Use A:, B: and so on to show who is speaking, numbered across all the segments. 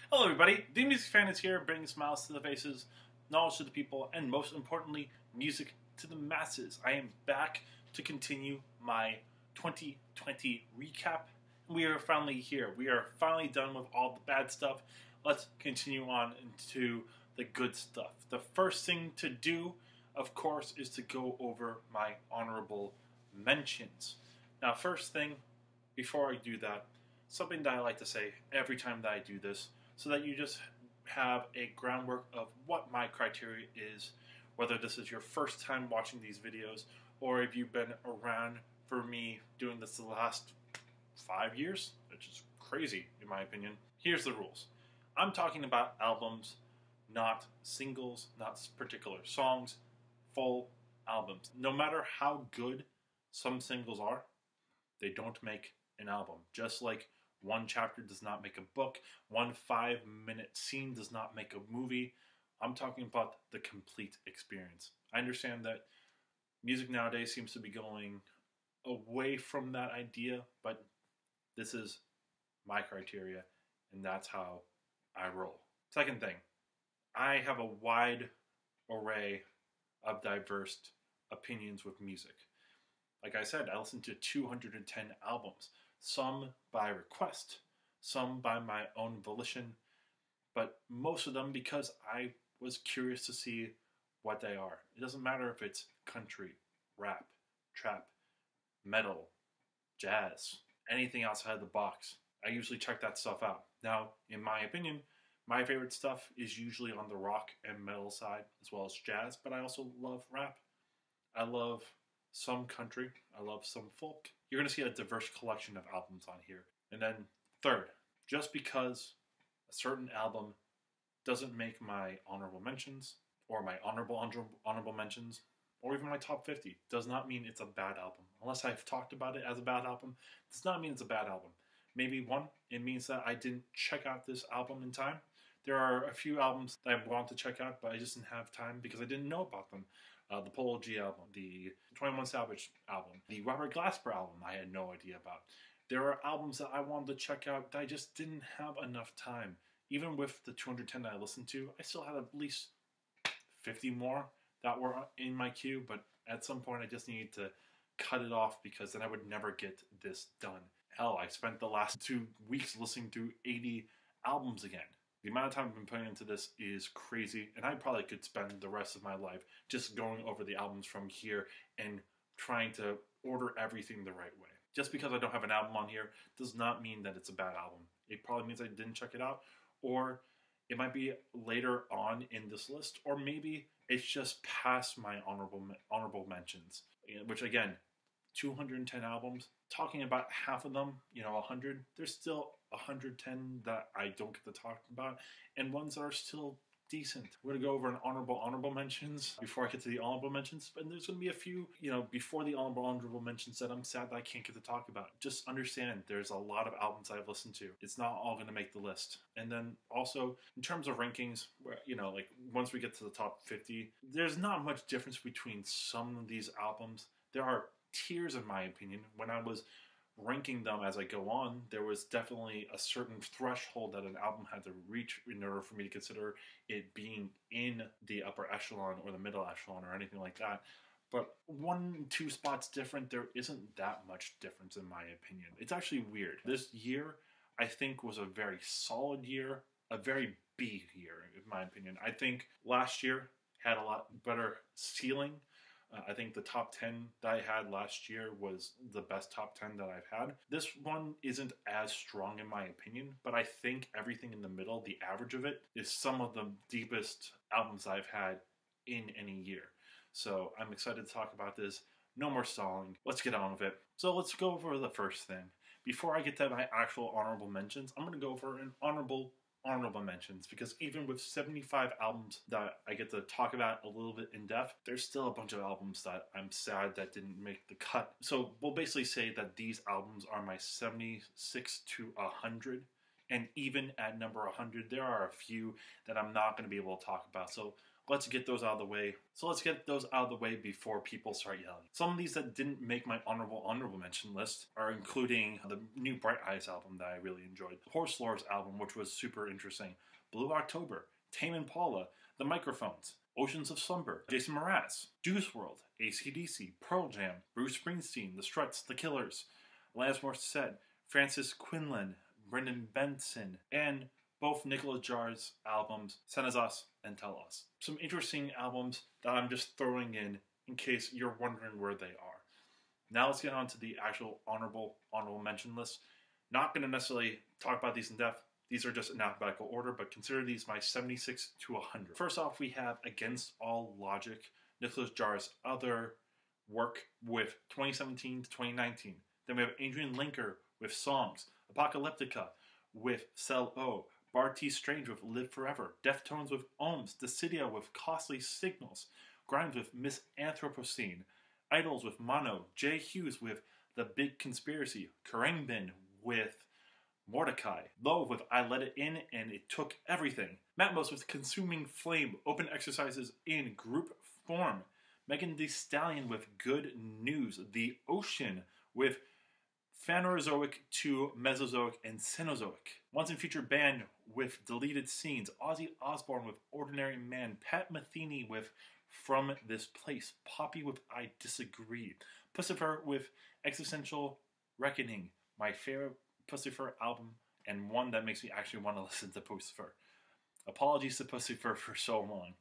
A: Hello everybody, The Music Fan is here, bringing smiles to the faces, knowledge to the people, and most importantly, music to the masses. I am back to continue my 2020 recap. We are finally here. We are finally done with all the bad stuff. Let's continue on into the good stuff. The first thing to do, of course, is to go over my honorable mentions. Now, first thing, before I do that, something that I like to say every time that I do this, so that you just have a groundwork of what my criteria is, whether this is your first time watching these videos, or if you've been around for me doing this the last 5 years, which is crazy in my opinion. Here's the rules. I'm talking about albums, not singles, not particular songs, full albums. No matter how good some singles are, they don't make an album. Just like one chapter does not make a book, one 5-minute scene does not make a movie. I'm talking about the complete experience. I understand that music nowadays seems to be going away from that idea, but this is my criteria, and that's how I roll. Second thing, I have a wide array of diverse opinions with music. Like I said, I listen to 210 albums. Some by request, some by my own volition, but most of them because I was curious to see what they are. It doesn't matter if it's country, rap, trap, metal, jazz, anything outside the box. I usually check that stuff out. Now, in my opinion, my favorite stuff is usually on the rock and metal side as well as jazz, but I also love rap. I love some country, I love some folk. You're going to see a diverse collection of albums on here. And then third, just because a certain album doesn't make my honorable mentions, or my honorable mentions, or even my top 50, does not mean it's a bad album. Unless I've talked about it as a bad album, does not mean it's a bad album. Maybe one, it means that I didn't check out this album in time. There are a few albums that I want to check out, but I just didn't have time because I didn't know about them. The Polo G album, the 21 Savage album, the Robert Glasper album I had no idea about. There are albums that I wanted to check out that I just didn't have enough time. Even with the 210 that I listened to, I still had at least 50 more that were in my queue, but at some point I just needed to cut it off because then I would never get this done. Hell, I spent the last 2 weeks listening to 80 albums again. The amount of time I've been putting into this is crazy, and I probably could spend the rest of my life just going over the albums from here and trying to order everything the right way. Just because I don't have an album on here does not mean that it's a bad album. It probably means I didn't check it out, or it might be later on in this list, or maybe it's just past my honorable mentions, which again, 210 albums, talking about half of them, 100, there's still 110 that I don't get to talk about, and ones that are still decent. We're going to go over an honorable mentions before I get to the honorable mentions, and there's going to be a few, before the honorable mentions that I'm sad that I can't get to talk about. Just understand, there's a lot of albums I've listened to. It's not all going to make the list. And then also, in terms of rankings, where, like once we get to the top 50, there's not much difference between some of these albums. There are tiers, in my opinion. When I was ranking them as I go on, there was definitely a certain threshold that an album had to reach in order for me to consider it being in the upper echelon or the middle echelon or anything like that. But 1-2 spots different, there isn't that much difference in my opinion. It's actually weird. This year, I think, was a very solid year, a very B year, in my opinion. I think last year had a lot better ceiling. I think the top 10 that I had last year was the best top 10 that I've had. This one isn't as strong in my opinion, but I think everything in the middle, the average of it, is some of the deepest albums I've had in any year. So I'm excited to talk about this. No more stalling. Let's get on with it. So let's go over the first thing. Before I get to my actual honorable mentions, I'm going to go over an honorable mentions, because even with 75 albums that I get to talk about a little bit in depth, there's still a bunch of albums that I'm sad that didn't make the cut. So we'll basically say that these albums are my 76 to 100, and even at number 100, there are a few that I'm not going to be able to talk about. So let's get those out of the way. So let's get those out of the way before people start yelling. Some of these that didn't make my honorable mention list are including the new Bright Eyes album that I really enjoyed, Horse Lord's album, which was super interesting, Blue October, Tame Impala, The Microphones, Oceans of Slumber, Jason Mraz, Juice WRLD, AC/DC, Pearl Jam, Bruce Springsteen, The Struts, The Killers, Alanis Morissette, Francis Quinlan, Brendan Benson, and both Nicolas Jarre's albums, Senazas and Tell Us. Some interesting albums that I'm just throwing in case you're wondering where they are. Now let's get on to the actual honorable mention list. Not going to necessarily talk about these in depth. These are just in alphabetical order, but consider these my 76 to 100. First off, we have Against All Logic, Nicolas Jarre's other work with 2017 to 2019. Then we have Adrian Linker with Songs, Apocalyptica with Cell O, Barty Strange with Live Forever, Deftones with Ohms, Decidia with Costly Signals, Grimes with Miss Anthropocene, Idols with Mono, Jay Hughes with The Big Conspiracy, Khruangbin with Mordecai, Love with I Let It In and It Took Everything, Matmos with Consuming Flame, Open Exercises in Group Form, Megan Thee Stallion with Good News, The Ocean with Phanerozoic to Mesozoic and Cenozoic, Once and Future Band with Deleted Scenes, Ozzy Osbourne with Ordinary Man, Pat Metheny with From This Place, Poppy with I Disagree, Puscifer with Existential Reckoning, my favorite Puscifer album, and one that makes me actually want to listen to Puscifer. Apologies to Puscifer for so long.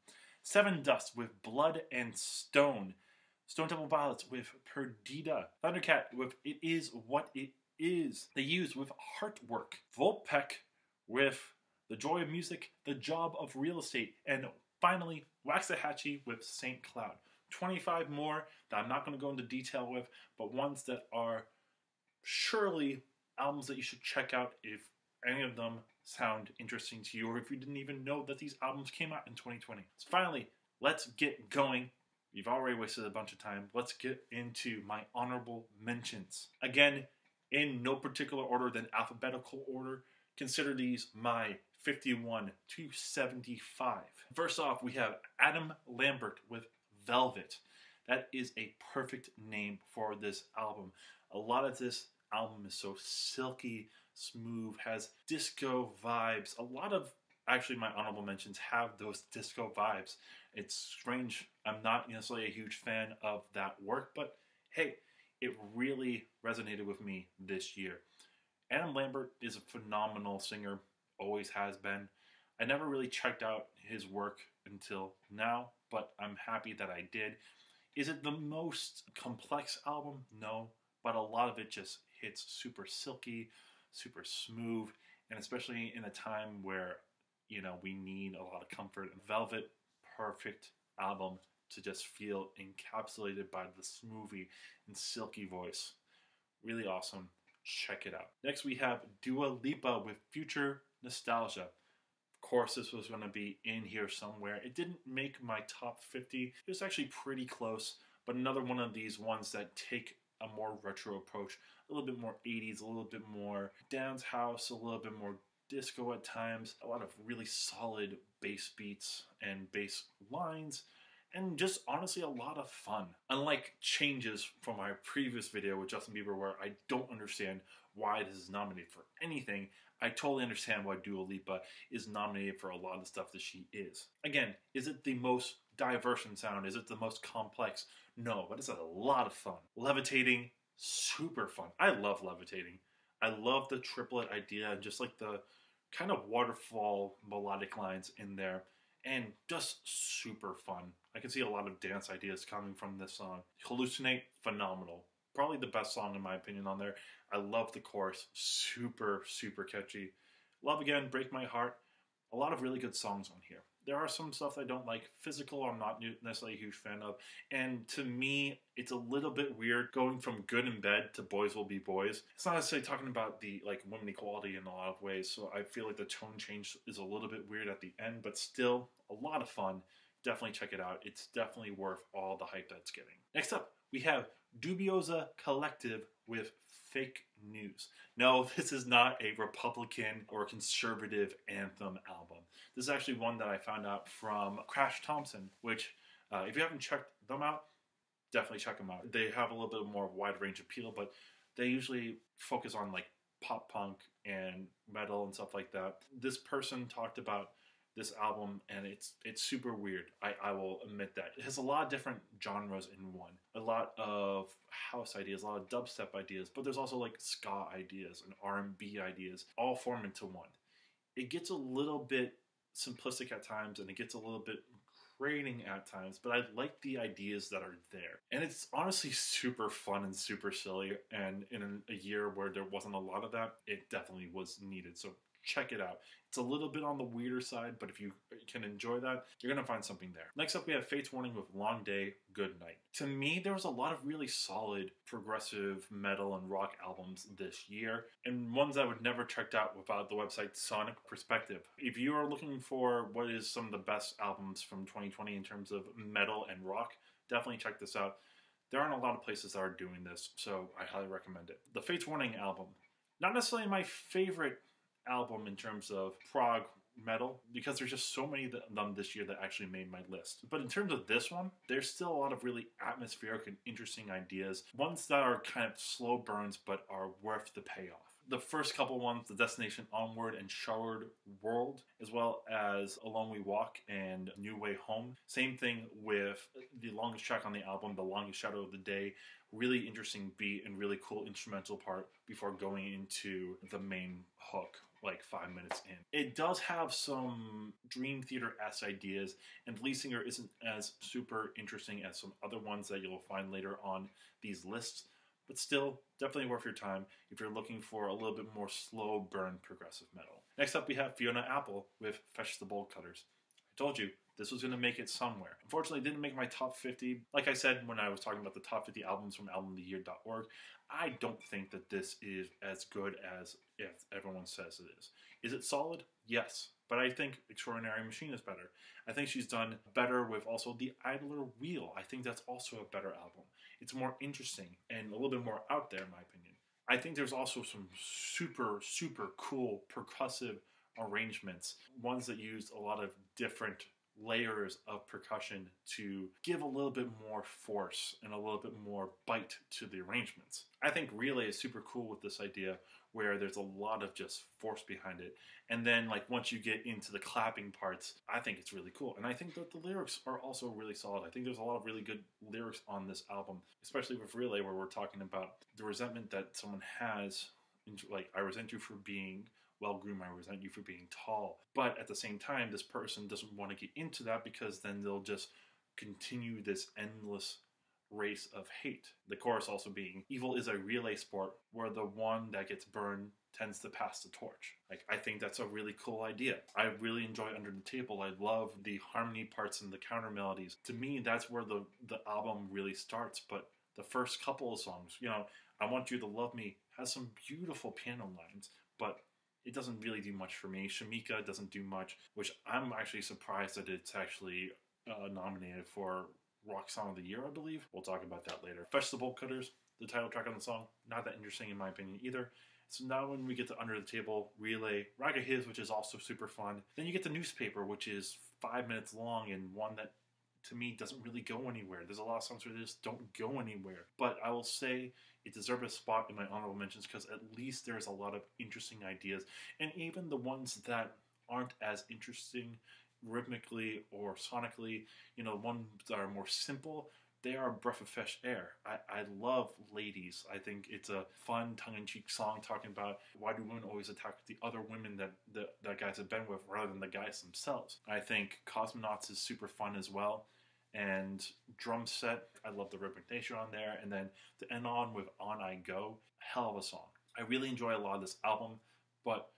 A: Seven Dust with Blood and Stone, Stone Temple Pilots with Perdita, Thundercat with It Is What It Is, The Used with Heartwork, Volpec with The Joy of Music, The Job of Real Estate, and finally Waxahachie with St. Cloud. 25 more that I'm not going to go into detail with, but ones that are surely albums that you should check out if any of them sound interesting to you, or if you didn't even know that these albums came out in 2020. So finally, let's get going. You've already wasted a bunch of time. Let's get into my honorable mentions. Again, in no particular order than alphabetical order. Consider these my 51 to 75. First off, we have Adam Lambert with Velvet. That is a perfect name for this album. A lot of this album is so silky, smooth, has disco vibes. A lot of, actually my honorable mentions have those disco vibes. It's strange, I'm not necessarily a huge fan of that work, but hey, it really resonated with me this year. Adam Lambert is a phenomenal singer, always has been. I never really checked out his work until now, but I'm happy that I did. Is it the most complex album? No, but a lot of it just hits super silky, super smooth, and especially in a time where, you know, we need a lot of comfort. Velvet, perfect album to just feel encapsulated by the smoothie and silky voice. Really awesome. Check it out. Next we have Dua Lipa with Future Nostalgia. Of course, this was going to be in here somewhere. It didn't make my top 50. It was actually pretty close, but another one of these ones that take a more retro approach, a little bit more 80s, a little bit more dance house, a little bit more disco at times, a lot of really solid bass beats and bass lines, and just honestly a lot of fun. Unlike Changes from my previous video with Justin Bieber, where I don't understand why this is nominated for anything, I totally understand why Dua Lipa is nominated for a lot of the stuff that she is. Again, is it the most diverse in sound? Is it the most complex? No, but it's a lot of fun. Levitating, super fun. I love Levitating. I love the triplet idea and just like the kind of waterfall melodic lines in there, and just super fun. I can see a lot of dance ideas coming from this song. Hallucinate, phenomenal. Probably the best song in my opinion on there. I love the chorus, super, super catchy. Love Again, Break My Heart, a lot of really good songs on here. There are some stuff I don't like. Physical, I'm not necessarily a huge fan of. And to me, it's a little bit weird going from Good in Bed to Boys Will Be Boys. It's not necessarily talking about the women equality in a lot of ways, so I feel like the tone change is a little bit weird at the end, but still a lot of fun. Definitely check it out. It's definitely worth all the hype that's getting. Next up, we have Dubioza Collective with Fake News. No, this is not a Republican or conservative anthem album. This is actually one that I found out from Crash Thompson, which, if you haven't checked them out, definitely check them out. They have a little bit more wide range appeal, but they usually focus on like pop punk and metal and stuff like that. This person talked about this album, and it's super weird. I will admit that. It has a lot of different genres in one. A lot of house ideas, a lot of dubstep ideas, but there's also like ska ideas and R&B ideas all form into one. It gets a little bit simplistic at times, and it gets a little bit grating at times, but I like the ideas that are there. And it's honestly super fun and super silly, and in a year where there wasn't a lot of that, it definitely was needed. So check it out. It's a little bit on the weirder side, but if you can enjoy that, you're going to find something there. Next up, we have Fates Warning with Long Day, Good Night. To me, there was a lot of really solid progressive metal and rock albums this year, and ones I would never checked out without the website Sonic Perspective. If you are looking for what is some of the best albums from 2020 in terms of metal and rock, definitely check this out. There aren't a lot of places that are doing this, so I highly recommend it. The Fates Warning album, not necessarily my favorite album in terms of prog metal, because there's just so many of them this year that actually made my list. But in terms of this one, there's still a lot of really atmospheric and interesting ideas, ones that are kind of slow burns but are worth the payoff. The first couple ones, The Destination Onward and Showard World, as well as Alone We Walk and New Way Home. Same thing with the longest track on the album, The Longest Shadow of the Day. Really interesting beat and really cool instrumental part before going into the main hook, like 5 minutes in. It does have some Dream Theater-esque ideas, and the lead singer isn't as super interesting as some other ones that you'll find later on these lists, but still, definitely worth your time if you're looking for a little bit more slow burn progressive metal. Next up, we have Fiona Apple with Fetch the Bolt Cutters. I told you, this was going to make it somewhere. Unfortunately, it didn't make my top 50. Like I said when I was talking about the top 50 albums from albumoftheyear.org, I don't think that this is as good as if everyone says it is. Is it solid? Yes. But I think Extraordinary Machine is better. I think she's done better with also The Idler Wheel. I think that's also a better album. It's more interesting and a little bit more out there, in my opinion. I think there's also some super, super cool percussive arrangements. Ones that used a lot of different layers of percussion to give a little bit more force and a little bit more bite to the arrangements. I think Relay is super cool with this idea where there's a lot of just force behind it. And then like once you get into the clapping parts, I think it's really cool. And I think that the lyrics are also really solid. I think there's a lot of really good lyrics on this album, especially with Relay, where we're talking about the resentment that someone has, like, I resent you for being well-groomed, I resent you for being tall. But at the same time, this person doesn't want to get into that because then they'll just continue this endless race of hate. The chorus also being, evil is a relay sport where the one that gets burned tends to pass the torch. Like, I think that's a really cool idea. I really enjoy Under the Table. I love the harmony parts and the counter melodies. To me, that's where the album really starts. But the first couple of songs, you know, I Want You to Love Me has some beautiful piano lines, but it doesn't really do much for me. Shamika doesn't do much, which I'm actually surprised that it's actually nominated for Rock Song of the Year, I believe. We'll talk about that later. Fetch the Bolt Cutters, the title track on the song, not that interesting in my opinion either. So now when we get to Under the Table, Relay, Raga His, which is also super fun. Then you get the Newspaper, which is 5 minutes long and one that to me doesn't really go anywhere. There's a lot of songs where they just don't go anywhere. But I will say it deserves a spot in my honorable mentions because at least there's a lot of interesting ideas. And even the ones that aren't as interesting rhythmically or sonically, you know, ones that are more simple, they are a breath of fresh air. I love Ladies. I think it's a fun, tongue-in-cheek song talking about why do women always attack the other women that guys have been with rather than the guys themselves. I think Cosmonauts is super fun as well. And Drum Set, I love the rhythmic nature on there. And then to end on with On I Go, hell of a song. I really enjoy a lot of this album, but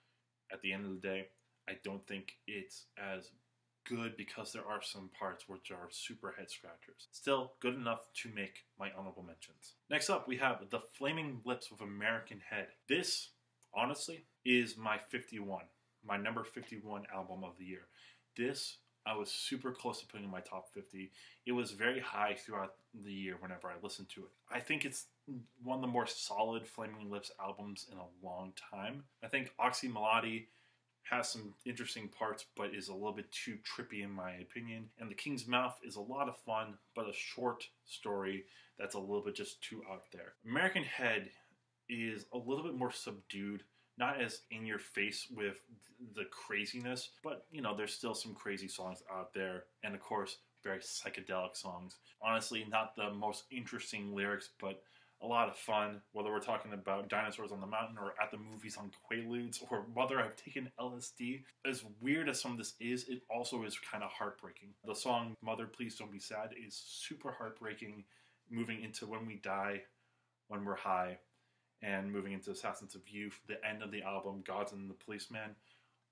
A: at the end of the day, I don't think it's as good because there are some parts which are super head scratchers. Still good enough to make my honorable mentions. Next up, we have The Flaming Lips with American Head. This, honestly, is my 51, my number 51 album of the year. This I was super close to putting in my top 50. It was very high throughout the year whenever I listened to it. I think it's one of the more solid Flaming Lips albums in a long time. I think Oxy Melody has some interesting parts, but is a little bit too trippy in my opinion. And The King's Mouth is a lot of fun, but a short story that's a little bit just too out there. American Head is a little bit more subdued, not as in your face with the craziness, but you know, there's still some crazy songs out there. And of course, very psychedelic songs. Honestly, not the most interesting lyrics, but a lot of fun, whether we're talking about Dinosaurs on the Mountain or At the Movies on Quaaludes or whether I've taken LSD. As weird as some of this is, it also is kind of heartbreaking. The song Mother Please Don't Be Sad is super heartbreaking, moving into When We Die, When We're High, and moving into Assassins of Youth, the end of the album, Gods and the Policeman.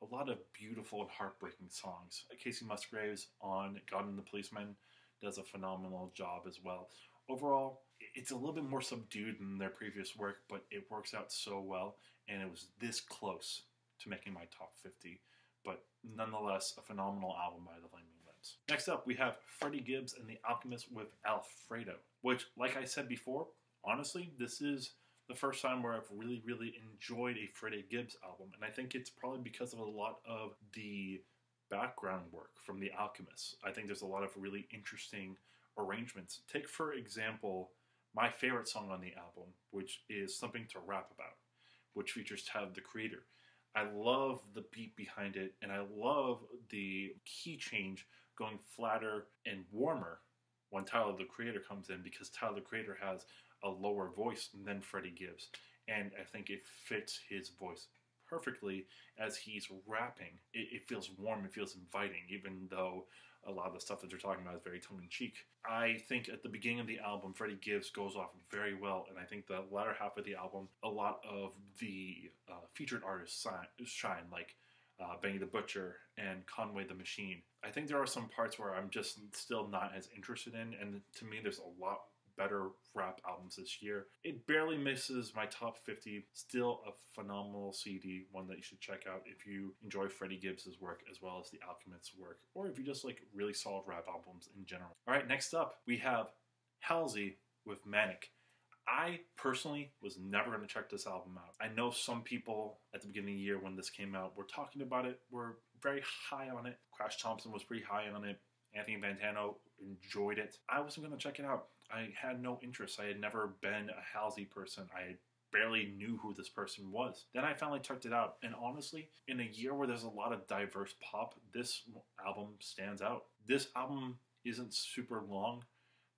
A: A lot of beautiful and heartbreaking songs. Casey Musgraves on God and the Policeman does a phenomenal job as well. Overall, it's a little bit more subdued than their previous work, but it works out so well, and it was this close to making my top 50. But nonetheless, a phenomenal album by the Flaming Lips. Next up, we have Freddy Gibbs and The Alchemist with Alfredo, which, like I said before, honestly, this is the first time where I've really, really enjoyed a Freddy Gibbs album, and I think it's probably because of a lot of the background work from The Alchemist. I think there's a lot of really interesting arrangements. Take, for example, my favorite song on the album, which is Something to Rap About, which features Tyler, the Creator. I love the beat behind it, and I love the key change going flatter and warmer when Tyler, the Creator comes in, because Tyler, the Creator has a lower voice than Freddy Gibbs, and I think it fits his voice perfectly as he's rapping. It feels warm, it feels inviting, even though a lot of the stuff that you're talking about is very tongue-in-cheek. I think at the beginning of the album, Freddy Gibbs goes off very well, and I think the latter half of the album, a lot of the featured artists shine, like Benny the Butcher and Conway the Machine. I think there are some parts where I'm just still not as interested in, and to me there's a lot better rap albums this year. It barely misses my top 50. Still a phenomenal CD, one that you should check out if you enjoy Freddy Gibbs' work as well as The Alchemist's work, or if you just like really solid rap albums in general. Alright, next up we have Halsey with Manic. I personally was never going to check this album out. I know some people at the beginning of the year when this came out were talking about it, were very high on it. Crash Thompson was pretty high on it. Anthony Fantano enjoyed it. I wasn't going to check it out. I had no interest. I had never been a Halsey person. I barely knew who this person was. Then I finally checked it out. And honestly, in a year where there's a lot of diverse pop, this album stands out. This album isn't super long,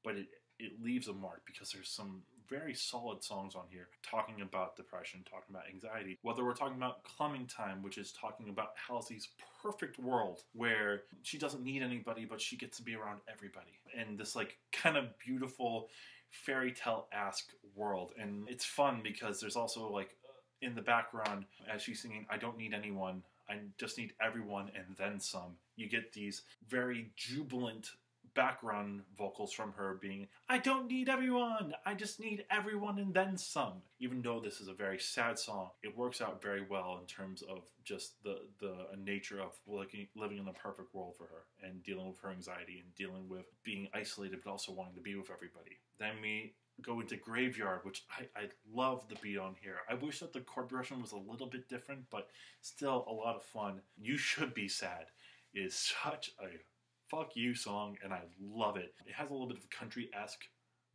A: but it leaves a mark because there's some very solid songs on here talking about depression, talking about anxiety. Whether we're talking about Clumbing Time, which is talking about Halsey's perfect world where she doesn't need anybody, but she gets to be around everybody. And this like kind of beautiful fairy tale-esque world. And it's fun because there's also like in the background as she's singing, I don't need anyone, I just need everyone and then some. You get these very jubilant background vocals from her being, I don't need everyone, I just need everyone and then some. Even though this is a very sad song, it works out very well in terms of just the nature of living in a perfect world for her and dealing with her anxiety and dealing with being isolated but also wanting to be with everybody. Then we go into Graveyard, which I love the beat on here. I wish that the chord progression was a little bit different, but still a lot of fun. You Should Be Sad is such a fuck you song, and I love it. It has a little bit of a country-esque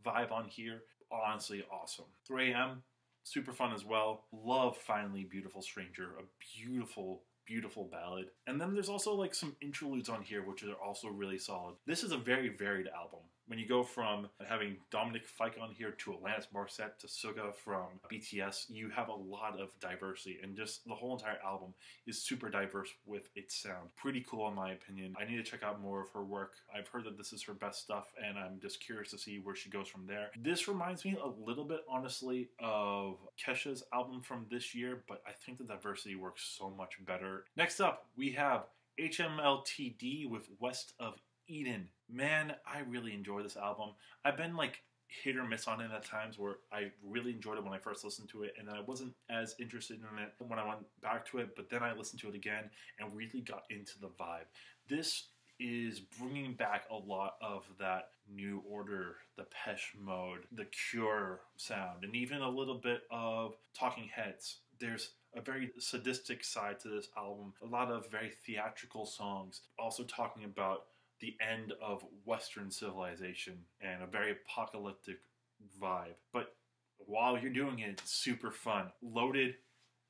A: vibe on here. Honestly, awesome. 3 AM, super fun as well. Love Finally Beautiful Stranger, a beautiful, beautiful ballad. And then there's also like some interludes on here, which are also really solid. This is a very varied album. When you go from having Dominic Fike on here to Alanis Morissette to Suga from BTS, you have a lot of diversity, and just the whole entire album is super diverse with its sound. Pretty cool in my opinion. I need to check out more of her work. I've heard that this is her best stuff, and I'm just curious to see where she goes from there. This reminds me a little bit, honestly, of Kesha's album from this year, but I think the diversity works so much better. Next up, we have HMLTD with West of Eden. Man, I really enjoy this album. I've been like hit or miss on it at times where I really enjoyed it when I first listened to it, and then I wasn't as interested in it when I went back to it, but then I listened to it again and really got into the vibe. This is bringing back a lot of that New Order, the Depeche Mode, the Cure sound, and even a little bit of Talking Heads. There's a very sadistic side to this album, a lot of very theatrical songs, also talking about the end of Western civilization and a very apocalyptic vibe. But while you're doing it, it's super fun. Loaded,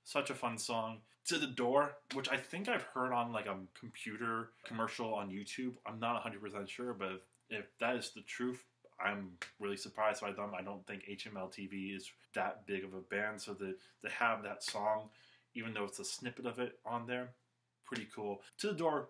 A: such a fun song. To the Door, which I think I've heard on like a computer commercial on YouTube. I'm not 100% sure, but if that is the truth, I'm really surprised by them. I don't think HMTV is that big of a band, so to have that song, even though it's a snippet of it on there, pretty cool. To the Door,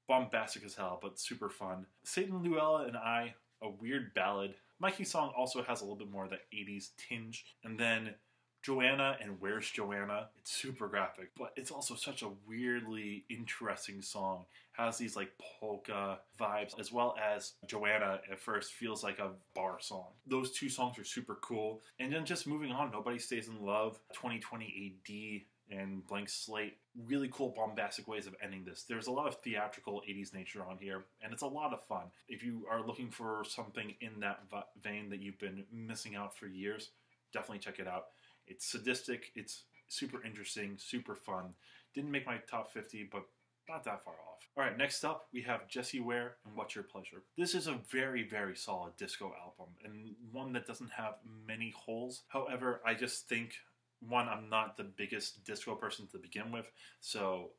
A: bombastic as hell, but super fun. Satan, Luella, and I, a weird ballad. Mikey's song also has a little bit more of that 80s tinge. And then Joanna and Where's Joanna? It's super graphic, but it's also such a weirdly interesting song. Has these like polka vibes, as well as Joanna at first feels like a bar song. Those two songs are super cool. And then just moving on, Nobody Stays in Love, 2020 AD, and Blank Slate. Really cool bombastic ways of ending this. There's a lot of theatrical 80s nature on here, and it's a lot of fun. If you are looking for something in that vein that you've been missing out for years, definitely check it out. It's sadistic, it's super interesting, super fun. Didn't make my top 50, but not that far off. Alright, next up, we have Jessie Ware and What's Your Pleasure. This is a very, very solid disco album, and one that doesn't have many holes. However, I just think, one, I'm not the biggest disco person to begin with, so,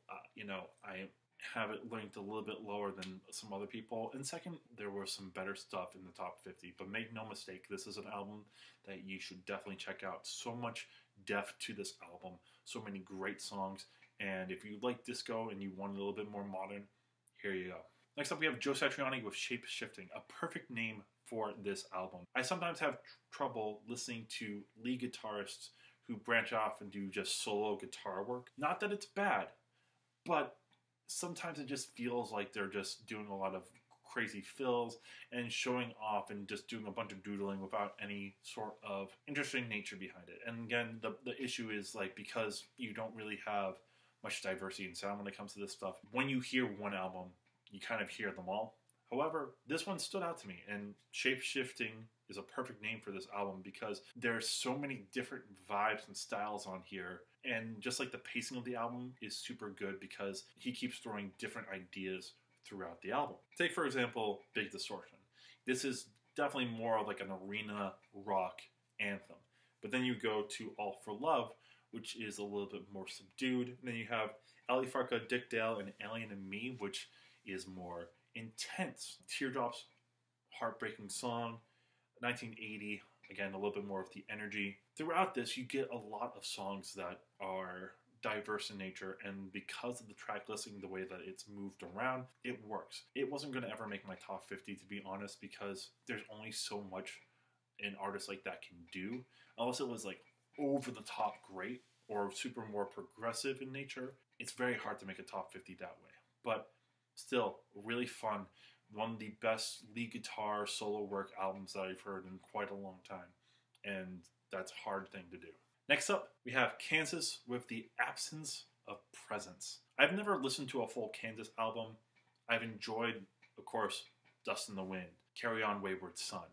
A: I have it linked a little bit lower than some other people. And second, there was some better stuff in the top 50, but make no mistake, this is an album that you should definitely check out. So much depth to this album, so many great songs, and if you like disco and you want a little bit more modern, here you go. Next up, we have Joe Satriani with Shape Shifting, a perfect name for this album. I sometimes have trouble listening to lead guitarists who branch off and do just solo guitar work. Not that it's bad, but sometimes it just feels like they're just doing a lot of crazy fills and showing off and just doing a bunch of doodling without any sort of interesting nature behind it. And again, the issue is like, because you don't really have much diversity in sound when it comes to this stuff, when you hear one album, you kind of hear them all. However, this one stood out to me, and Shape Shifting is a perfect name for this album because there's so many different vibes and styles on here, and just like the pacing of the album is super good because he keeps throwing different ideas throughout the album. Take, for example, Big Distortion. This is definitely more like an arena rock anthem. But then you go to All for Love, which is a little bit more subdued. And then you have Ali Farka, Dick Dale, and Alien and Me, which is more intense. Teardrops, heartbreaking song. 1980, again, a little bit more of the energy. Throughout this, you get a lot of songs that are diverse in nature, and because of the track listing, the way that it's moved around, it works. It wasn't going to ever make my top 50, to be honest, because there's only so much an artist like that can do, unless it was like over the top great or super more progressive in nature. It's very hard to make a top 50 that way, but still really fun. One of the best lead guitar solo work albums that I've heard in quite a long time, and that's a hard thing to do. Next up, we have Kansas with The Absence of Presence. I've never listened to a full Kansas album. I've enjoyed, of course, Dust in the Wind, Carry On Wayward Son,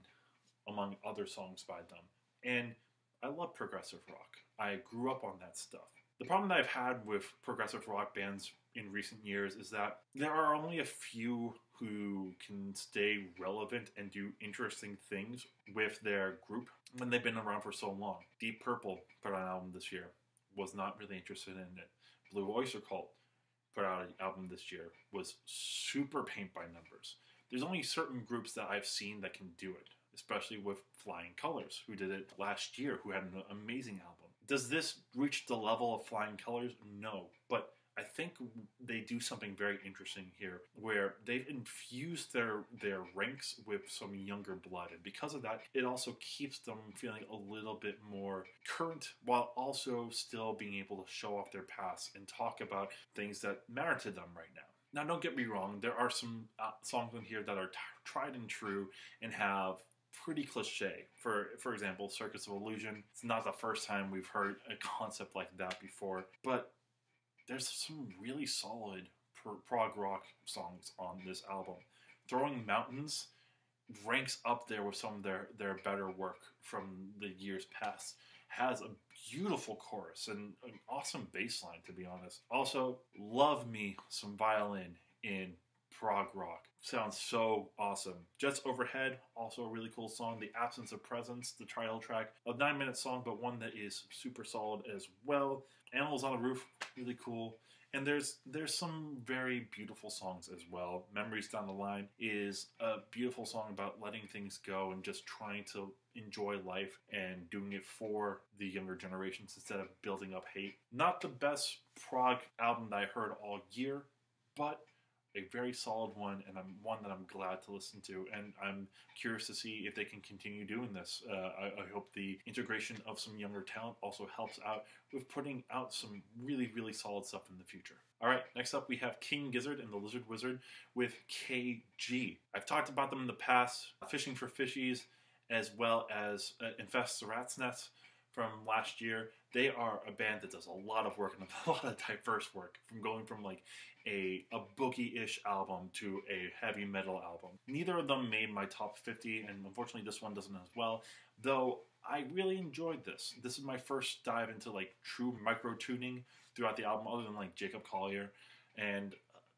A: among other songs by them. And I love progressive rock. I grew up on that stuff. The problem that I've had with progressive rock bands in recent years is that there are only a few who can stay relevant and do interesting things with their group when they've been around for so long. Deep Purple put out an album this year. Was not really interested in it. Blue Oyster Cult put out an album this year. Was super paint by numbers. There's only certain groups that I've seen that can do it, especially with Flying Colours, who did it last year, who had an amazing album. Does this reach the level of Flying Colours? No, but I think they do something very interesting here, where they've infused their ranks with some younger blood, and because of that, it also keeps them feeling a little bit more current, while also still being able to show off their past and talk about things that matter to them right now. Now, don't get me wrong, there are some songs in here that are tried and true and have pretty cliche. For example, Circus of Illusion. It's not the first time we've heard a concept like that before, but there's some really solid prog rock songs on this album. Throwing Mountains ranks up there with some of their better work from the years past. Has a beautiful chorus and an awesome bass line, to be honest. Also, love me some violin in prog rock. Sounds so awesome. Jets Overhead, also a really cool song. The Absence of Presence, the title track. A 9-minute song, but one that is super solid as well. Animals on the Roof, really cool. And there's some very beautiful songs as well. Memories Down the Line is a beautiful song about letting things go and just trying to enjoy life and doing it for the younger generations instead of building up hate. Not the best prog album that I heard all year, but a very solid one, and one that I'm glad to listen to, and I'm curious to see if they can continue doing this. I hope the integration of some younger talent also helps out with putting out some really, really solid stuff in the future. Alright, next up we have King Gizzard and the Lizard Wizard with KG. I've talked about them in the past, Fishing for Fishies, as well as Infest the Rat's Nest from last year. They are a band that does a lot of work and a lot of diverse work, from going from like a boogie-ish album to a heavy metal album. Neither of them made my top 50, and unfortunately this one doesn't as well, though I really enjoyed this. This is my first dive into like true micro-tuning throughout the album, other than like Jacob Collier, and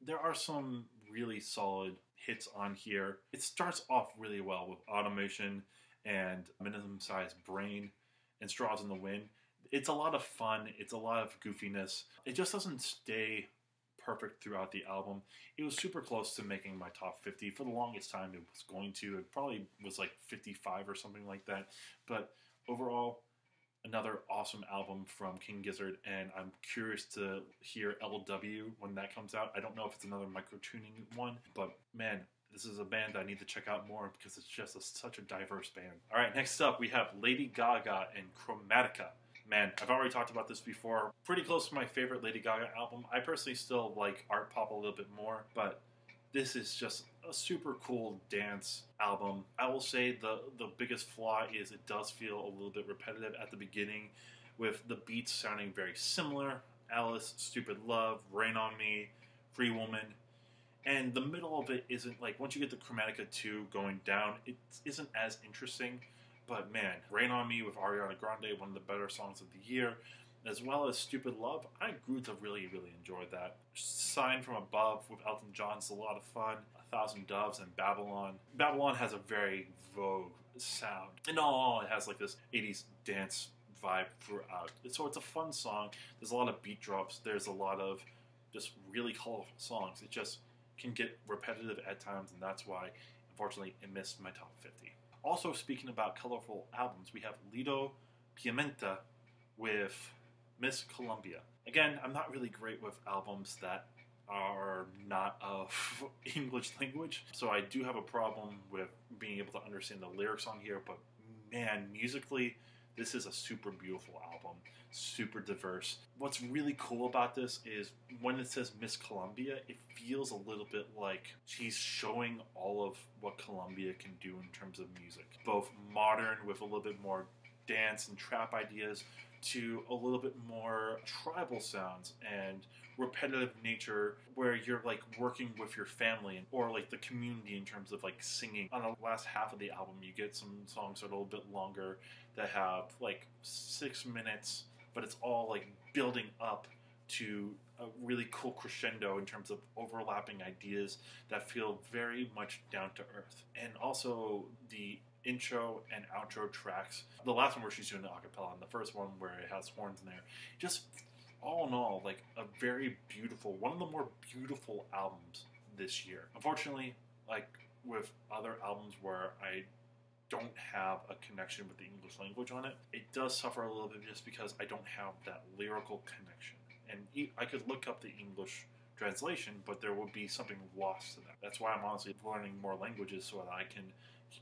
A: there are some really solid hits on here. It starts off really well with Automation and Minimum Size Brain and Straws in the Wind. It's a lot of fun, it's a lot of goofiness. It just doesn't stay perfect throughout the album. It was super close to making my top 50. For the longest time it was going to. It probably was like 55 or something like that. But overall, another awesome album from King Gizzard, and I'm curious to hear LW when that comes out. I don't know if it's another micro-tuning one, but man, this is a band I need to check out more because it's just such a diverse band. Alright, next up we have Lady Gaga and Chromatica. Man, I've already talked about this before. Pretty close to my favorite Lady Gaga album. I personally still like art pop a little bit more, but this is just a super cool dance album. I will say the biggest flaw is it does feel a little bit repetitive at the beginning, with the beats sounding very similar. Alice, Stupid Love, Rain on Me, Free Woman. And the middle of it isn't, like, once you get the Chromatica 2 going down, it isn't as interesting. But man, Rain on Me with Ariana Grande, one of the better songs of the year, as well as Stupid Love, I grew to really, really enjoy that. Sign from Above with Elton John's a lot of fun. 1,000 Doves and Babylon. Babylon has a very Vogue sound. And all it has like this 80s dance vibe throughout. So it's a fun song. There's a lot of beat drops. There's a lot of just really colorful songs. It just can get repetitive at times, and that's why, unfortunately, it missed my top 50. Also, speaking about colorful albums, we have Lido Piamenta with Miss Columbia. Again, I'm not really great with albums that are not of English language, so I do have a problem with being able to understand the lyrics on here, but man, musically, this is a super beautiful album, super diverse. What's really cool about this is when it says Miss Columbia, it feels a little bit like she's showing all of what Columbia can do in terms of music. Both modern with a little bit more dance and trap ideas to a little bit more tribal sounds and repetitive nature where you're like working with your family or like the community in terms of like singing. On the last half of the album you get some songs that are a little bit longer that have like 6 minutes, but it's all like building up to a really cool crescendo in terms of overlapping ideas that feel very much down to earth. And also the intro and outro tracks, the last one where she's doing the acapella and the first one where it has horns in there, just all in all, like a very beautiful, one of the more beautiful albums this year. Unfortunately, like with other albums where I don't have a connection with the English language on it, it does suffer a little bit just because I don't have that lyrical connection. And I could look up the English translation, but there would be something lost to that. That's why I'm honestly learning more languages so that I can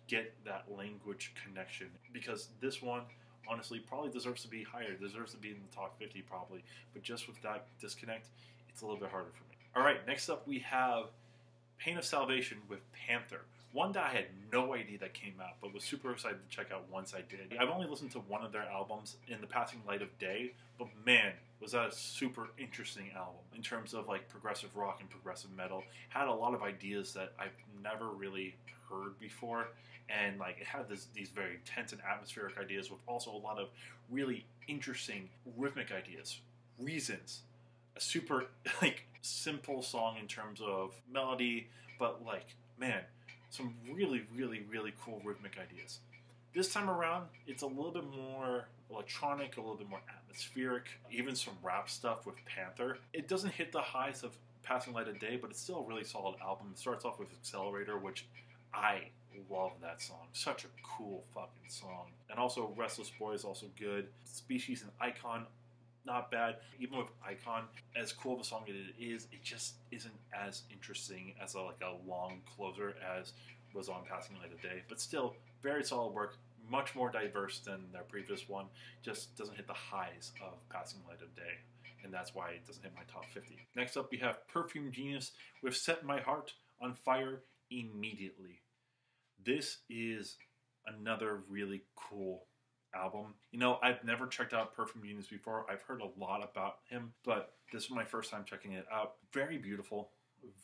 A: get that language connection, because this one honestly probably deserves to be higher, deserves to be in the top 50 probably, but just with that disconnect, it's a little bit harder for me. Alright, next up we have Pain of Salvation with Panther. One that I had no idea that came out, but was super excited to check out once I did. I've only listened to one of their albums, In the Passing Light of Day, but man, was a super interesting album in terms of like progressive rock and progressive metal. Had a lot of ideas that I've never really heard before, and like it had these very tense and atmospheric ideas with also a lot of really interesting rhythmic ideas. Reasons, a super like simple song in terms of melody, but like man, some really cool rhythmic ideas. This time around, it's a little bit more electronic, a little bit more atmospheric, even some rap stuff with Panther. It doesn't hit the highs of Passing Light of Day, but it's still a really solid album. It starts off with Accelerator, which I love that song. Such a cool fucking song. And also Restless Boy is also good. Species and Icon, not bad. Even with Icon, as cool of a song as it is, it just isn't as interesting as a long closer as was on Passing Light of Day. But still, very solid work. Much more diverse than their previous one. Just doesn't hit the highs of Passing Light of Day. And that's why it doesn't hit my top 50. Next up, we have Perfume Genius with Set My Heart on Fire Immediately. This is another really cool album. You know, I've never checked out Perfume Genius before. I've heard a lot about him, but this was my first time checking it out. Very beautiful,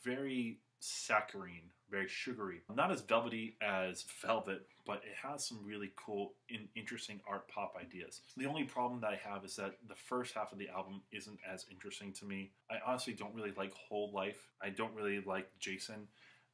A: very saccharine, very sugary. Not as velvety as Velvet, but it has some really cool and interesting art pop ideas. The only problem that I have is that the first half of the album isn't as interesting to me. I honestly don't really like Whole Life. I don't really like Jason.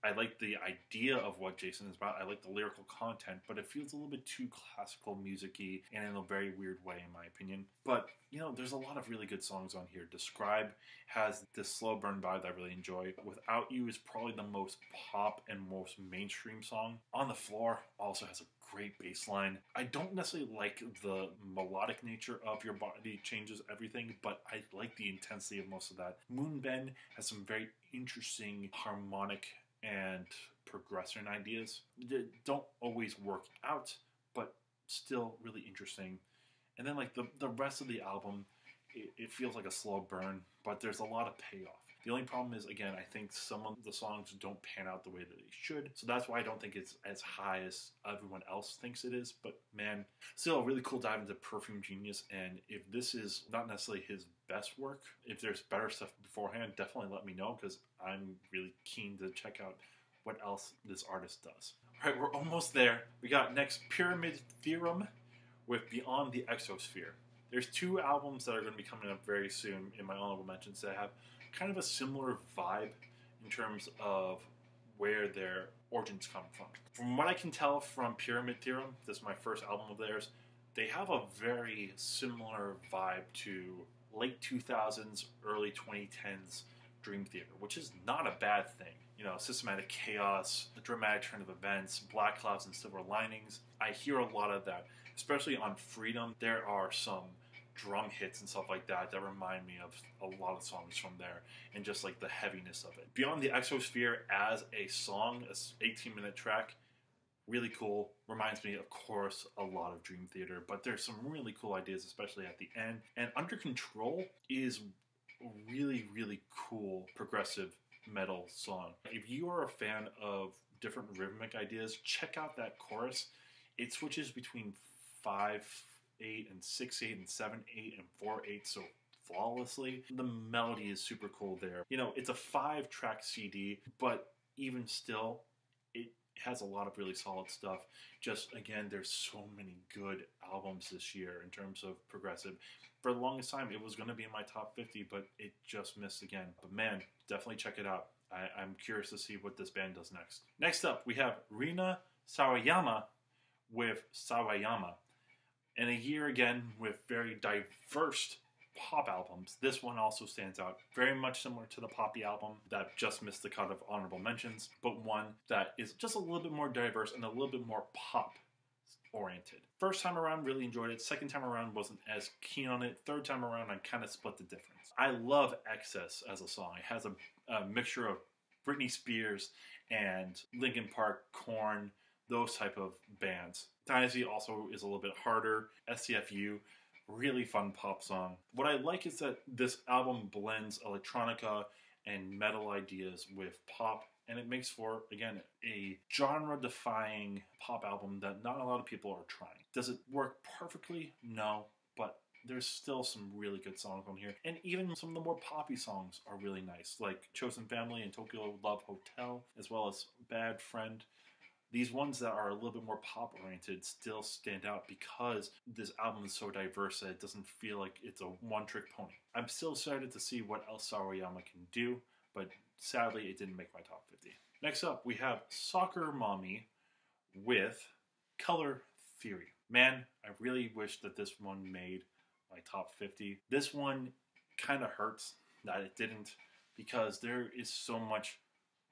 A: I like the idea of what Jason is about. I like the lyrical content, but it feels a little bit too classical music-y and in a very weird way, in my opinion. But, you know, there's a lot of really good songs on here. Describe has this slow burn vibe that I really enjoy. Without You is probably the most pop and most mainstream song. On the Floor also has a great bass line. I don't necessarily like the melodic nature of Your Body Changes Everything, but I like the intensity of most of that. Moonbend has some very interesting harmonic and progression ideas that don't always work out, but still really interesting. And then like the rest of the album, it feels like a slow burn, but there's a lot of payoff. The only problem is, again, I think some of the songs don't pan out the way that they should, so that's why I don't think it's as high as everyone else thinks it is. But man, still a really cool dive into Perfume Genius, and if this is not necessarily his best work, if there's better stuff beforehand, definitely let me know, because I'm really keen to check out what else this artist does. Alright, we're almost there. We got next Pyramid Theorem with Beyond the Exosphere. There's two albums that are going to be coming up very soon in my honorable mentions that have kind of a similar vibe in terms of where their origins come from. From what I can tell from Pyramid Theorem, this is my first album of theirs, they have a very similar vibe to late 2000s, early 2010s Dream Theater, which is not a bad thing. You know, systematic chaos, a dramatic turn of events, black clouds and silver linings. I hear a lot of that, especially on Freedom. There are some drum hits and stuff like that that remind me of a lot of songs from there, and just like the heaviness of it. Beyond the Exosphere as a song, an 18-minute track, really cool. Reminds me, of course, a lot of Dream Theater, but there's some really cool ideas, especially at the end. And Under Control is a really cool progressive metal song. If you are a fan of different rhythmic ideas, check out that chorus. It switches between 5/8 and 6/8 and 7/8 and 4/8 so flawlessly. The melody is super cool there. You know, it's a 5-track CD, but even still, it has a lot of really solid stuff. Just, again, there's so many good albums this year in terms of progressive. For the longest time, it was going to be in my top 50, but it just missed again. But man, definitely check it out. I'm curious to see what this band does next. Next up, we have Rina Sawayama with Sawayama. And a year again with very diverse pop albums. This one also stands out. Very much similar to the Poppy album that just missed the cut of honorable mentions, but one that is just a little bit more diverse and a little bit more pop oriented. First time around, really enjoyed it. Second time around, wasn't as keen on it. Third time around, I kind of split the difference. I love Excess as a song. It has a mixture of Britney Spears and Linkin Park, Korn, those type of bands. Dynasty also is a little bit harder. SCFU, really fun pop song. What I like is that this album blends electronica and metal ideas with pop, and it makes for, again, a genre-defying pop album that not a lot of people are trying. Does it work perfectly? No, but there's still some really good songs on here. And even some of the more poppy songs are really nice, like Chosen Family and Tokyo Love Hotel, as well as Bad Friend. These ones that are a little bit more pop-oriented still stand out because this album is so diverse that it doesn't feel like it's a one-trick pony. I'm still excited to see what else Sawayama can do, but sadly it didn't make my top 50. Next up, we have Soccer Mommy with Color Theory. Man, I really wish that this one made my top 50. This one kind of hurts that it didn't, because there is so much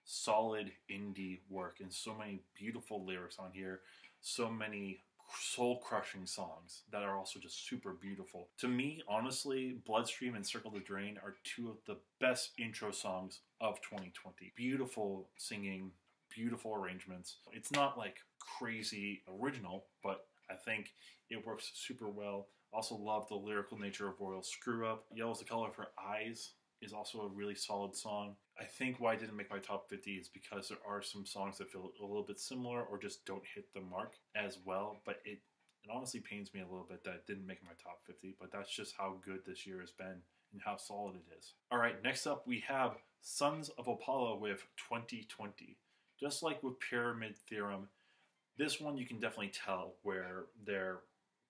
A: solid indie work and so many beautiful lyrics on here, so many soul-crushing songs that are also just super beautiful. To me, honestly, Bloodstream and Circle the Drain are two of the best intro songs of 2020. Beautiful singing, beautiful arrangements. It's not like crazy original, but I think it works super well. Also love the lyrical nature of Royal Screw Up. Yellow's the Color of Her Eyes is also a really solid song. I think why it didn't make my top 50 is because there are some songs that feel a little bit similar or just don't hit the mark as well, but it honestly pains me a little bit that it didn't make my top 50, but that's just how good this year has been and how solid it is. Alright, next up we have Sons of Apollo with 2020. Just like with Pyramid Theorem, this one you can definitely tell where their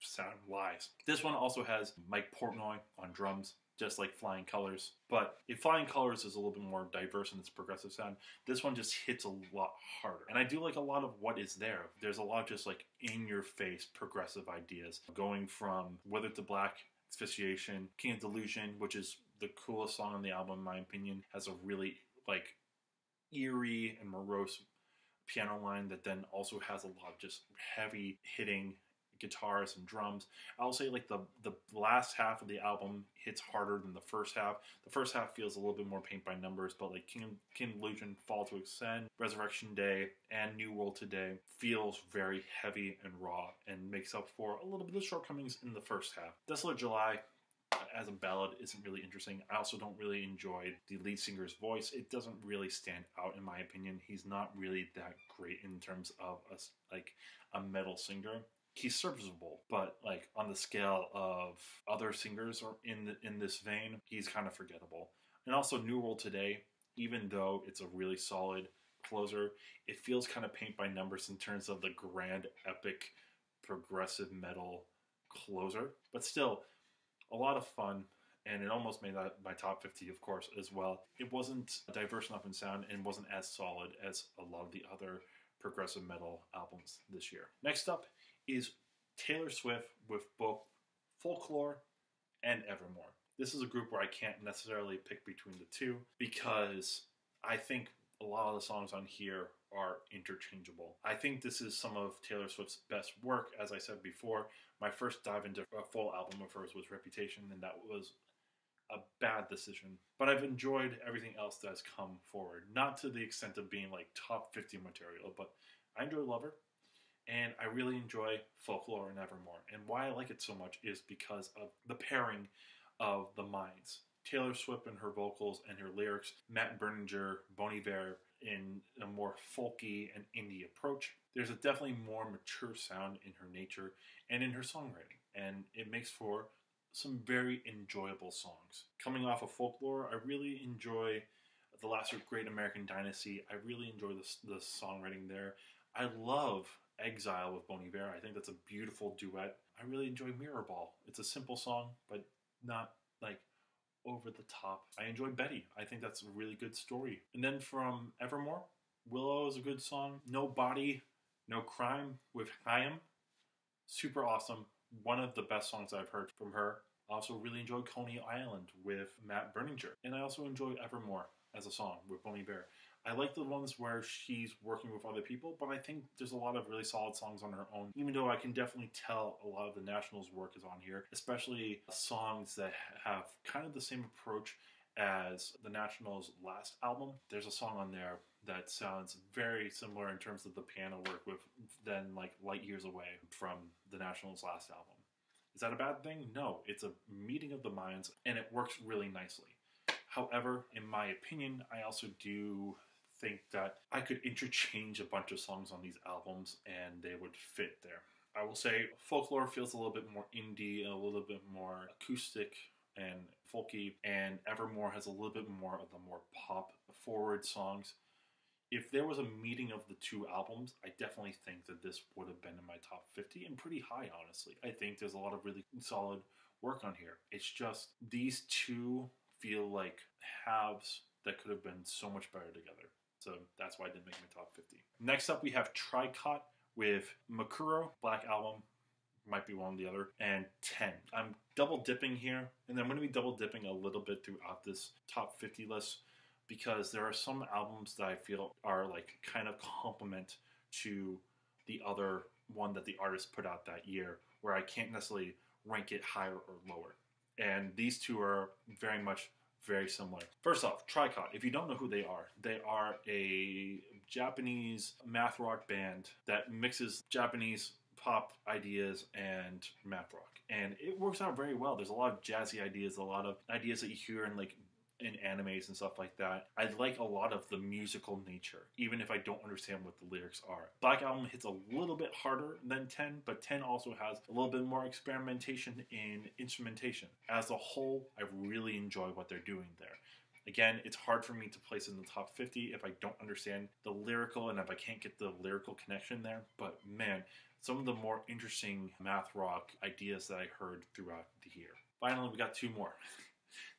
A: sound lies. This one also has Mike Portnoy on drums, just like Flying Colors. But if Flying Colors is a little bit more diverse in its progressive sound, this one just hits a lot harder. And I do like a lot of what is there. There's a lot of just like in-your-face progressive ideas. Going from Withered to Black, Asphyxiation, King of Delusion, which is the coolest song on the album in my opinion, has a really like eerie and morose piano line that then also has a lot of just heavy hitting guitars and drums. I'll say like the last half of the album hits harder than the first half. The first half feels a little bit more paint by numbers, but like King of Delusion, Fall to Ascend, Resurrection Day, and New World Today feels very heavy and raw and makes up for a little bit of shortcomings in the first half. Desolate July as a ballad isn't really interesting. I also don't really enjoy the lead singer's voice. It doesn't really stand out in my opinion. He's not really that great in terms of a metal singer. He's serviceable, but like on the scale of other singers or in this vein, he's kind of forgettable. And also New World Today, even though it's a really solid closer, it feels kind of paint by numbers in terms of the grand epic progressive metal closer, but still a lot of fun, and it almost made my top 50 of course as well. It wasn't diverse enough in sound and wasn't as solid as a lot of the other progressive metal albums this year. Next up is Taylor Swift with both Folklore and Evermore. This is a group where I can't necessarily pick between the two because I think a lot of the songs on here are interchangeable. I think this is some of Taylor Swift's best work. As I said before, my first dive into a full album of hers was Reputation, and that was a bad decision. But I've enjoyed everything else that has come forward. Not to the extent of being like top 50 material, but I enjoy Lover. And I really enjoy Folklore and Evermore. And why I like it so much is because of the pairing of the minds. Taylor Swift and her vocals and her lyrics, Matt Berninger, Bon Iver in a more folky and indie approach. There's a definitely more mature sound in her nature and in her songwriting. And it makes for some very enjoyable songs. Coming off of Folklore, I really enjoy The Last Great American Dynasty. I really enjoy the songwriting there. I love Exile with Bon Iver. I think that's a beautiful duet. I really enjoy Mirrorball. It's a simple song, but not like over the top. I enjoy Betty. I think that's a really good story. And then from Evermore, Willow is a good song. No Body, No Crime with Chaim. Super awesome. One of the best songs I've heard from her. I also really enjoy Coney Island with Matt Berninger. And I also enjoy Evermore as a song with Bon Iver. I like the ones where she's working with other people, but I think there's a lot of really solid songs on her own, even though I can definitely tell a lot of the Nationals' work is on here, especially songs that have kind of the same approach as the Nationals' last album. There's a song on there that sounds very similar in terms of the piano work with then like light years away from the Nationals' last album. Is that a bad thing? No, it's a meeting of the minds, and it works really nicely. However, in my opinion, I also do think that I could interchange a bunch of songs on these albums and they would fit there. I will say Folklore feels a little bit more indie and a little bit more acoustic and folky, and Evermore has a little bit more of the more pop forward songs. If there was a meeting of the two albums, I definitely think that this would have been in my top 50 and pretty high, honestly. I think there's a lot of really solid work on here. It's just these two feel like halves that could have been so much better together. So that's why I didn't make my top 50. Next up, we have Tricot with Makuro, Black Album, might be one or the other, and 10. I'm double dipping here, and I'm going to be double dipping a little bit throughout this top 50 list, because there are some albums that I feel are like kind of complement to the other one that the artist put out that year, where I can't necessarily rank it higher or lower. And these two are very much very similar. First off, Tricot, if you don't know who they are a Japanese math rock band that mixes Japanese pop ideas and math rock. And it works out very well. There's a lot of jazzy ideas, a lot of ideas that you hear in like in animes and stuff like that. I like a lot of the musical nature, even if I don't understand what the lyrics are. Black Album hits a little bit harder than 10, but 10 also has a little bit more experimentation in instrumentation. As a whole, I really enjoy what they're doing there. Again, it's hard for me to place in the top 50 if I don't understand the lyrical and if I can't get the lyrical connection there. But man, some of the more interesting math rock ideas that I heard throughout the year. Finally, we got two more.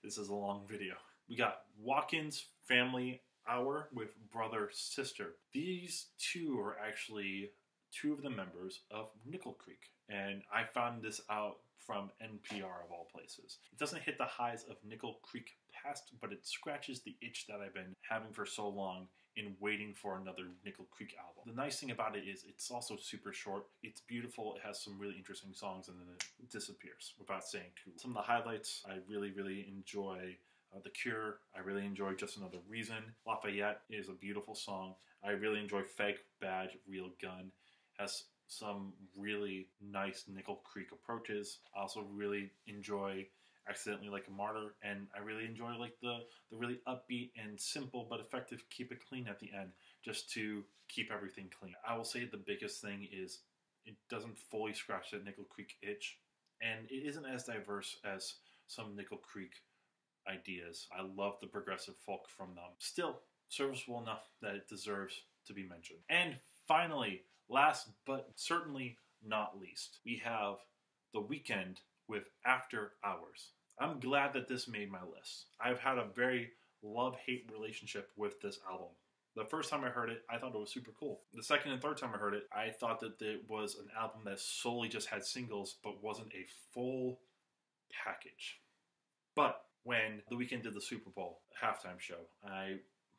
A: This is a long video. We got Watkins Family Hour with Brother Sister. These two are actually two of the members of Nickel Creek, and I found this out from NPR of all places. It doesn't hit the highs of Nickel Creek past, but it scratches the itch that I've been having for so long in waiting for another Nickel Creek album. The nice thing about it is it's also super short. It's beautiful. It has some really interesting songs, and then it disappears without saying too much. Some of the highlights, I really enjoy The Cure. I really enjoy Just Another Reason. Lafayette is a beautiful song. I really enjoy Fake Badge Real Gun. Has some really nice Nickel Creek approaches. I also really enjoy Accidentally Like a Martyr, and I really enjoy like the really upbeat and simple but effective Keep It Clean at the end, just to keep everything clean. I will say the biggest thing is it doesn't fully scratch that Nickel Creek itch, and it isn't as diverse as some Nickel Creek ideas. I love the progressive folk from them. Still serviceable enough that it deserves to be mentioned. And finally, last but certainly not least, we have The Weeknd with After Hours. I'm glad that this made my list. I've had a very love-hate relationship with this album. The first time I heard it, I thought it was super cool. The second and third time I heard it, I thought that it was an album that solely just had singles, but wasn't a full package. But when The Weeknd did the Super Bowl halftime show, I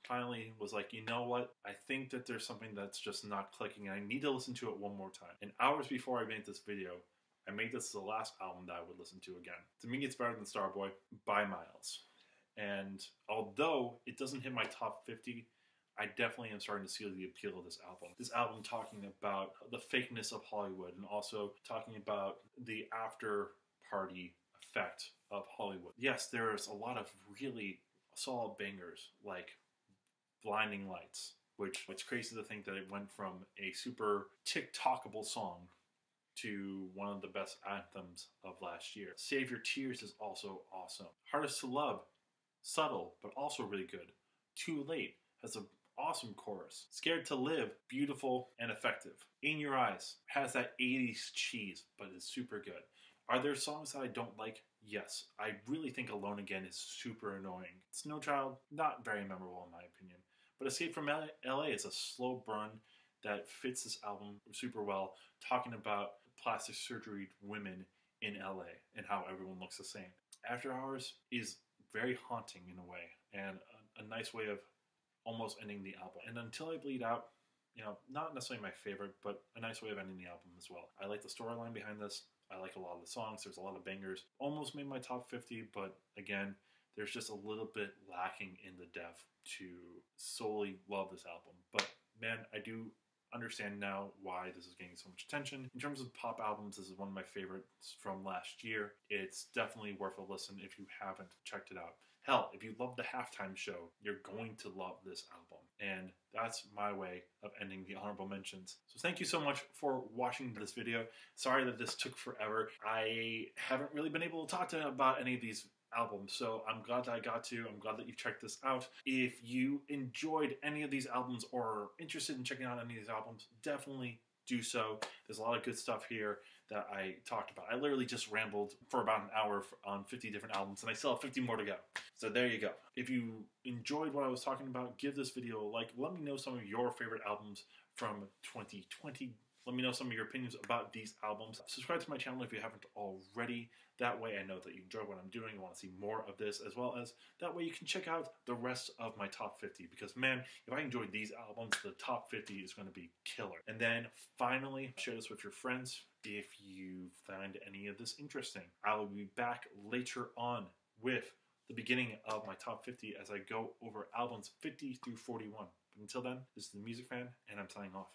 A: finally was like, you know what? I think that there's something that's just not clicking, and I need to listen to it one more time. And hours before I made this video, I made this the last album that I would listen to again. To me, it's better than Starboy by miles. And although it doesn't hit my top 50, I definitely am starting to see the appeal of this album. This album talking about the fakeness of Hollywood, and also talking about the after party effect of Hollywood. Yes, there's a lot of really solid bangers like Blinding Lights, which it's crazy to think that it went from a super TikTokable song to one of the best anthems of last year. Save Your Tears is also awesome. Hardest to Love, subtle, but also really good. Too Late has an awesome chorus. Scared to Live, beautiful and effective. In Your Eyes has that 80s cheese, but is super good. Are there songs that I don't like? Yes. I really think Alone Again is super annoying. Snow Child, not very memorable in my opinion. But Escape from LA is a slow burn that fits this album super well, talking about plastic surgery women in LA and how everyone looks the same. After Hours is very haunting in a way, and a nice way of almost ending the album. And Until I Bleed Out, you know, not necessarily my favorite, but a nice way of ending the album as well. I like the storyline behind this. I like a lot of the songs. There's a lot of bangers. Almost made my top 50, but again, there's just a little bit lacking in the depth to solely love this album. But man, I do understand now why this is getting so much attention. In terms of pop albums, this is one of my favorites from last year. It's definitely worth a listen if you haven't checked it out. Hell, if you love the halftime show, you're going to love this album. And that's my way of ending the honorable mentions. So thank you so much for watching this video. Sorry that this took forever. I haven't really been able to talk to about any of these albums, so I'm glad that I got to. I'm glad that you checked this out. If you enjoyed any of these albums or are interested in checking out any of these albums, definitely do so. There's a lot of good stuff here that I talked about. I literally just rambled for about an hour on 50 different albums, and I still have 50 more to go. So there you go. If you enjoyed what I was talking about, give this video a like. Let me know some of your favorite albums from 2020. Let me know some of your opinions about these albums. Subscribe to my channel if you haven't already. That way I know that you enjoy what I'm doing and want to see more of this, as well as that way you can check out the rest of my top 50. Because man, if I enjoyed these albums, the top 50 is going to be killer. And then finally, share this with your friends if you find any of this interesting. I will be back later on with the beginning of my top 50 as I go over albums 50 through 41. But until then, this is the Music Fan, and I'm signing off.